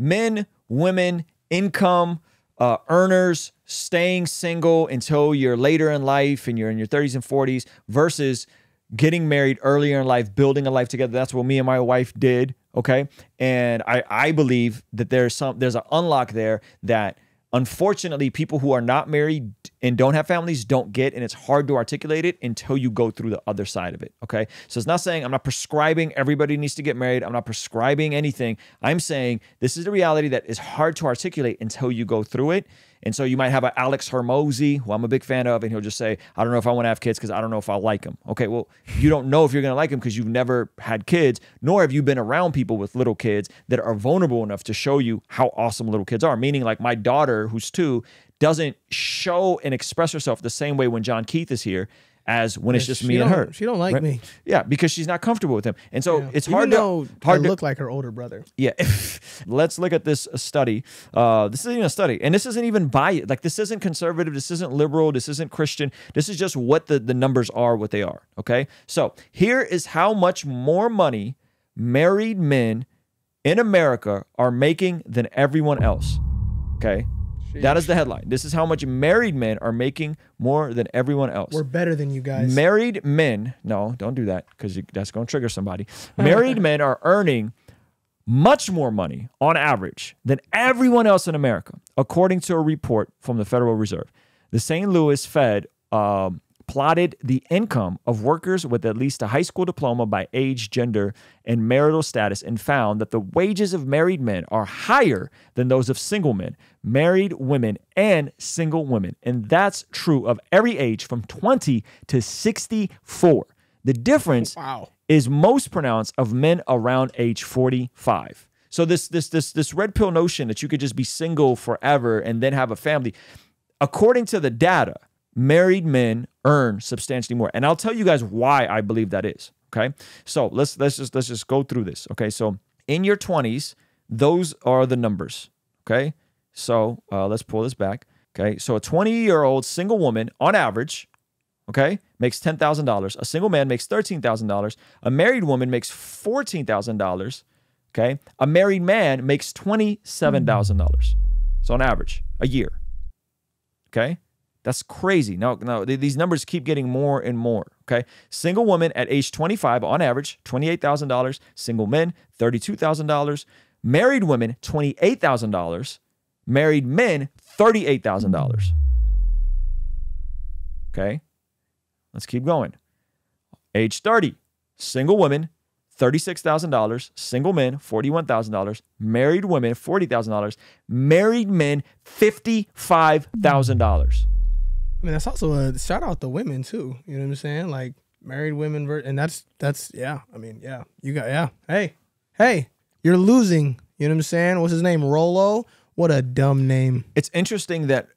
men, women, income, earners, staying single until you're later in life and you're in your 30s and 40s versus getting married earlier in life, building a life together. That's what me and my wife did. Okay. And I believe that there's an unlock there that unfortunately people who are not married and don't have families don't get, and it's hard to articulate it until you go through the other side of it. Okay. So it's not saying I'm not prescribing everybody needs to get married. I'm not prescribing anything. I'm saying this is the reality that is hard to articulate until you go through it. And so you might have an Alex Hermosi, who I'm a big fan of, and he'll just say, I don't know if I want to have kids because I don't know if I like them. Okay, well, you don't know if you're going to like them because you've never had kids, nor have you been around people with little kids that are vulnerable enough to show you how awesome little kids are. Meaning like my daughter, who's 2, doesn't show and express herself the same way when John Keith is here as when it's just me and her. She don't like me. Yeah, because she's not comfortable with him. And so it's Even hard to... I look like her older brother. Yeah. Let's look at this study. This isn't even a study. And this isn't even biased. Like, this isn't conservative. This isn't liberal. This isn't Christian. This is just what the numbers are, what they are. Okay? So here is how much more money married men in America are making than everyone else. Okay? Jeez. That is the headline. This is how much married men are making more than everyone else. We're better than you guys. Married men, no, don't do that because that's going to trigger somebody. Married men are earning much more money on average than everyone else in America, according to a report from the Federal Reserve. The St. Louis Fed plotted the income of workers with at least a high school diploma by age, gender, and marital status and found that the wages of married men are higher than those of single men, married women, and single women. And that's true of every age from 20 to 64. The difference is most pronounced of men around age 45. So this red pill notion that you could just be single forever and then have a family, according to the data, married men earn substantially more. And I'll tell you guys why I believe that is. Okay. So let's just go through this. Okay. So in your 20s, those are the numbers. Okay. So let's pull this back. Okay. So a 20-year-old single woman on average, okay, makes $10,000. A single man makes $13,000. A married woman makes $14,000. Okay. A married man makes $27,000. So on average, a year. Okay. That's crazy. No, these numbers keep getting more and more, okay? Single woman at age 25, on average, $28,000. Single men, $32,000. Married women, $28,000. Married men, $38,000. Okay? Let's keep going. Age 30, single women, $36,000. Single men, $41,000. Married women, $40,000. Married men, $55,000. I mean, that's also a shout out to women too. You know what I'm saying? Like married women, and that's yeah. I mean, yeah, you got Hey, you're losing. You know what I'm saying? What's his name? Rolo. What a dumb name. It's interesting that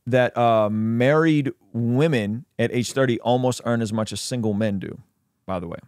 married women at age 30 almost earn as much as single men do. By the way,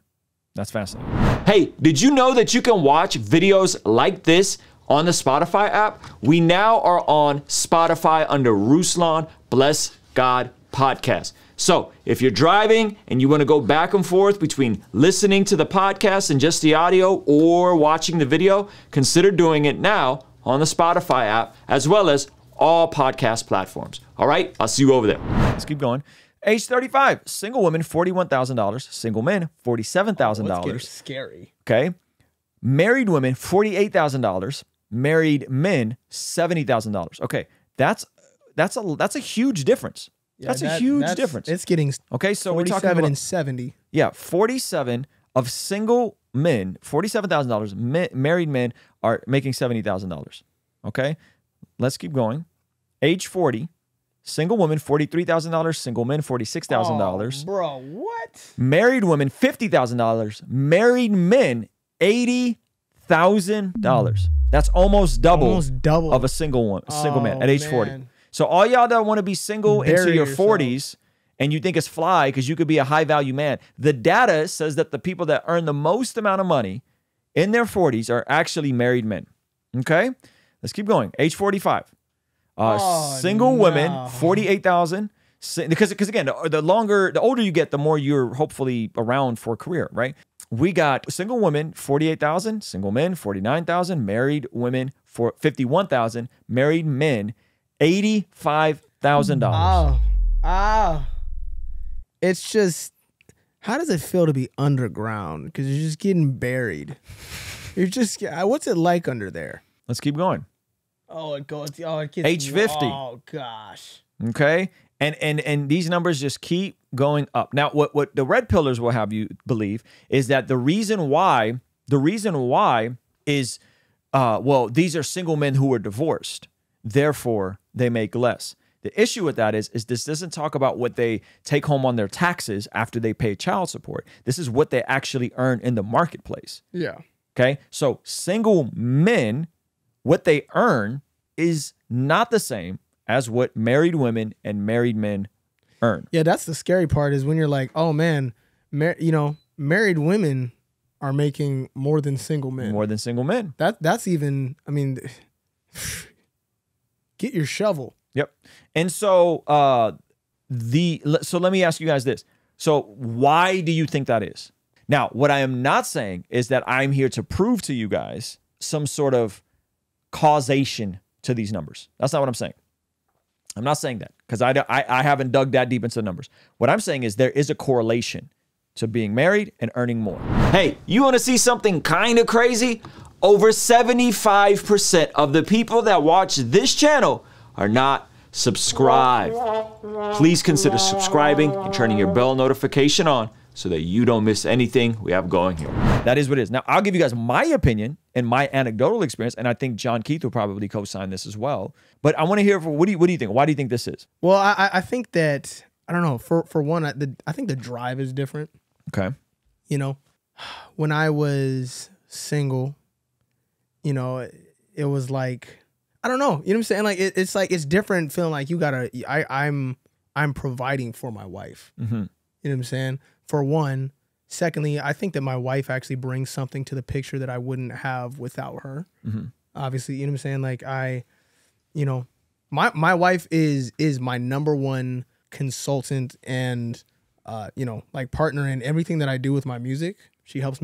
that's fascinating. Hey, did you know that you can watch videos like this on the Spotify app? We now are on Spotify under Ruslan Bless God Podcast. So if you're driving and you want to go back and forth between listening to the podcast and just the audio or watching the video, consider doing it now on the Spotify app as well as all podcast platforms. All right, I'll see you over there. Let's keep going. Age 35, single women, $41,000. Single men, $47,000. It's scary. Okay. Married women, $48,000. Married men, $70,000. Okay, that's a huge difference. Yeah, that's a huge difference. It's getting okay. So 47 we're talking about, and 70. Yeah, 47 of single men, $47,000. Married men are making $70,000. Okay, let's keep going. Age 40, single woman, $43,000. Single men, $46,000. Oh, bro, what? Married women, $50,000. Married men, $80,000. That's almost double of a single man at age 40. So all y'all that want to be single into your 40s and you think it's fly because you could be a high value man, the data says that the people that earn the most amount of money in their 40s are actually married men. Okay? Let's keep going. Age 45. Single women, 48,000. Because again, the older you get, the more you're hopefully around for a career, right? we got single women, 48,000, single men, 49,000, married women, 51,000, married men, $85,000. Oh. It's just, how does it feel to be underground? Because you're just getting buried. You're just, what's it like under there? Let's keep going. It gets age 50. Oh gosh. Okay. And these numbers just keep going up. Now, what the red pillars will have you believe is that the reason why is, well, these are single men who are divorced. Therefore, they make less. The issue with that is this doesn't talk about what they take home on their taxes after they pay child support. This is what they actually earn in the marketplace. Yeah. Okay. So single men, what they earn is not the same as what married women and married men earn. Yeah, that's the scary part is when you're like, oh man, married women are making more than single men. More than single men. That's even, I mean, get your shovel. Yep. And so so let me ask you guys this. So why do you think that is? Now, what I am not saying is that I'm here to prove to you guys some sort of causation to these numbers. That's not what I'm saying. I'm not saying that because I haven't dug that deep into the numbers. What I'm saying is there is a correlation to being married and earning more. Hey, you want to see something kind of crazy? Over 75% of the people that watch this channel are not subscribed. Please consider subscribing and turning your bell notification on so that you don't miss anything we have going here. That is what it is. Now, I'll give you guys my opinion and my anecdotal experience, and I think John Keith will probably co-sign this as well. But I want to hear, what do you think? Why do you think this is? Well, I think that, I don't know, for one, I think the drive is different. Okay. You know, when I was single, you know, it was like, I don't know, you know what I'm saying? Like, it's like, it's different feeling like I'm providing for my wife. Mm-hmm. You know what I'm saying? For one. Secondly, I think that my wife actually brings something to the picture that I wouldn't have without her. Mm-hmm. Obviously, you know what I'm saying? Like my wife is my number one consultant and, like partner in everything that I do with my music. She helps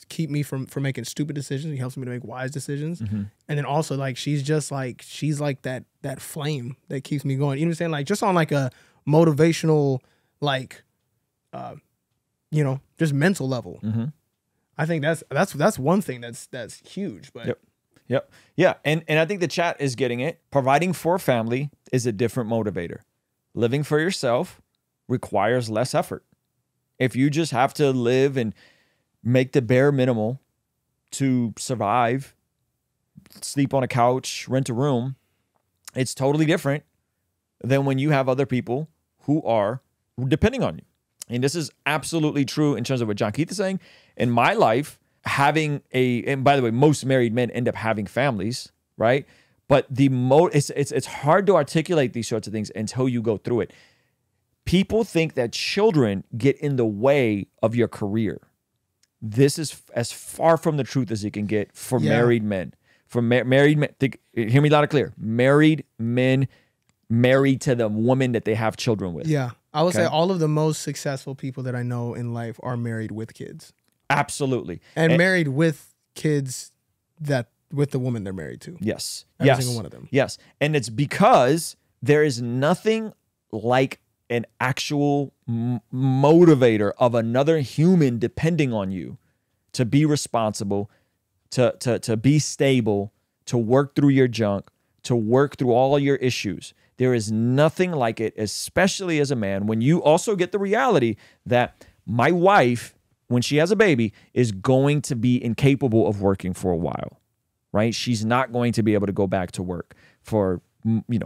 keep me from making stupid decisions. She helps me to make wise decisions. Mm-hmm. And then also like, she's like that flame that keeps me going. You know what I'm saying? Like just on like a motivational, like, just mental level. Mm-hmm. I think that's one thing that's huge. But Yep. Yeah. And I think the chat is getting it. Providing for a family is a different motivator. Living for yourself requires less effort. If you just have to live and make the bare minimal to survive, sleep on a couch, rent a room, it's totally different than when you have other people who are depending on you. And this is absolutely true in terms of what John Keith is saying. In my life, and by the way, most married men end up having families, right? But it's hard to articulate these sorts of things until you go through it. People think that children get in the way of your career. This is as far from the truth as it can get for married men. For married men, hear me loud and clear. Married men married to the woman that they have children with. Yeah. I would say all of the most successful people that I know in life are married with kids. Absolutely. And married with kids with the woman they're married to. Yes. Every single one of them. Yes. And it's because there is nothing like an actual motivator of another human depending on you to be responsible, to be stable, to work through your junk, to work through all your issues. There is nothing like it, especially as a man, when you also get the reality that my wife, when she has a baby, is going to be incapable of working for a while, right? She's not going to be able to go back to work for,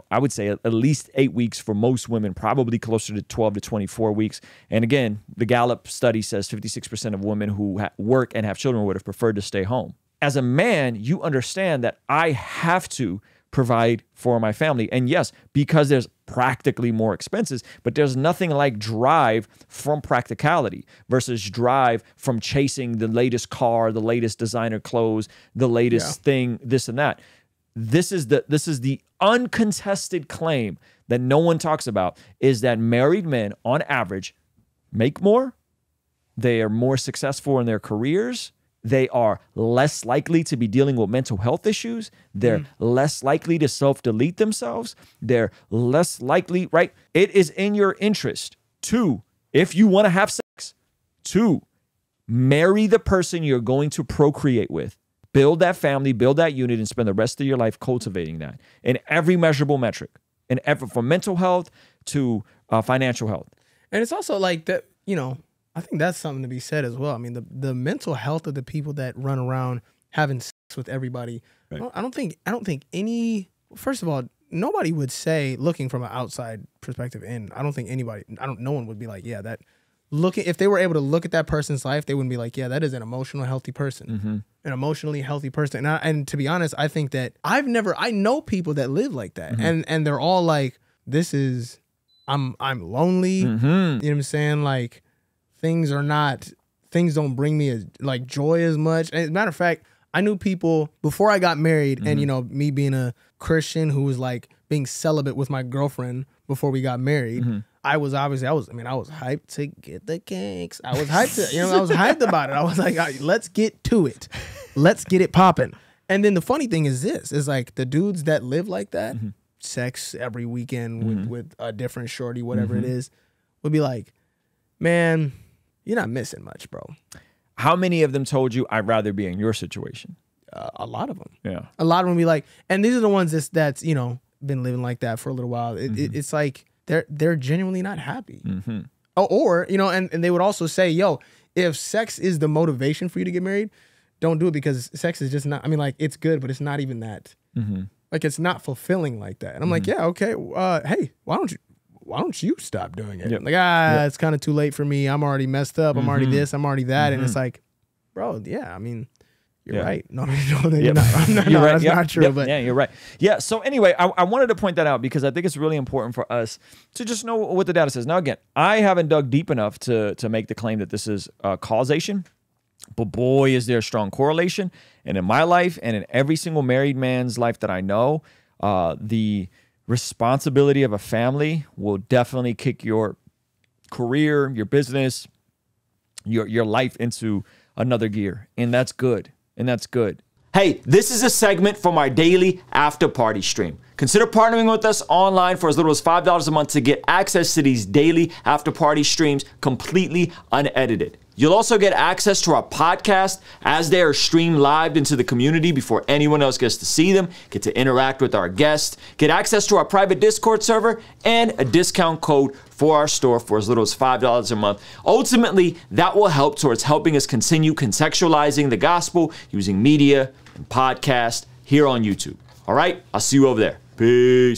I would say at least 8 weeks for most women, probably closer to 12 to 24 weeks. And again, the Gallup study says 56% of women who work and have children would have preferred to stay home. As a man, you understand that I have to provide for my family. And yes, because there's practically more expenses, but there's nothing like drive from practicality versus drive from chasing the latest car, the latest designer clothes, the latest thing, this and that. This is the uncontested claim that no one talks about, is that married men on average make more, they are more successful in their careers. They are less likely to be dealing with mental health issues. They're less likely to self-delete themselves. They're less likely, right? It is in your interest to, if you want to have sex, to marry the person you're going to procreate with. Build that family, build that unit, and spend the rest of your life cultivating that in every measurable metric, and from mental health to financial health. And it's also like that, you know, I think that's something to be said as well. I mean, the mental health of the people that run around having sex with everybody. Right. I don't think any, first of all, nobody would say, looking from an outside perspective in, I don't think anybody, no one would be like, yeah, that, if they were able to look at that person's life, they wouldn't be like, yeah, that is an emotional healthy person, an emotionally healthy person. And to be honest, I think that I know people that live like that, and they're all like, I'm lonely. You know what I'm saying? Like, things don't bring me like joy as much. As a matter of fact, I knew people before I got married, and you know, me being a Christian who was like being celibate with my girlfriend before we got married. I was hyped to get the kinks. I was hyped I was hyped about it. I was like, all right, let's get to it. Let's get it popping. And then the funny thing is like the dudes that live like that, sex every weekend with a different shorty, whatever it is, would be like, man, you're not missing much, bro. How many of them told you, I'd rather be in your situation? A lot of them. Yeah. A lot of them be like, and these are the ones that's you know, been living like that for a little while. It's like they're genuinely not happy. Or you know, and they would also say, yo, if sex is the motivation for you to get married, don't do it, because sex is just not, I mean, like, it's good, but it's not even that. Like, it's not fulfilling like that. And I'm like, yeah, okay, hey, why don't you stop doing it? Like, it's kind of too late for me. I'm already messed up. I'm already this. I'm already that. And it's like, bro, yeah, I mean, you're right. No, you're not. You're right. That's not true. But yeah, you're right. Yeah. So anyway, I wanted to point that out because I think it's really important for us to just know what the data says. Now, again, I haven't dug deep enough to make the claim that this is causation, but boy, is there a strong correlation. And in my life, and in every single married man's life that I know, the responsibility of a family will definitely kick your career, your business, your life into another gear, and that's good. And that's good. Hey, this is a segment from our daily after party stream. Consider partnering with us online for as little as $5 a month to get access to these daily after party streams completely unedited. You'll also get access to our podcast as they are streamed live into the community before anyone else gets to see them, get to interact with our guests, get access to our private Discord server, and a discount code for our store for as little as $5 a month. Ultimately, that will help towards helping us continue contextualizing the gospel using media and podcast here on YouTube. All right, I'll see you over there. Peace.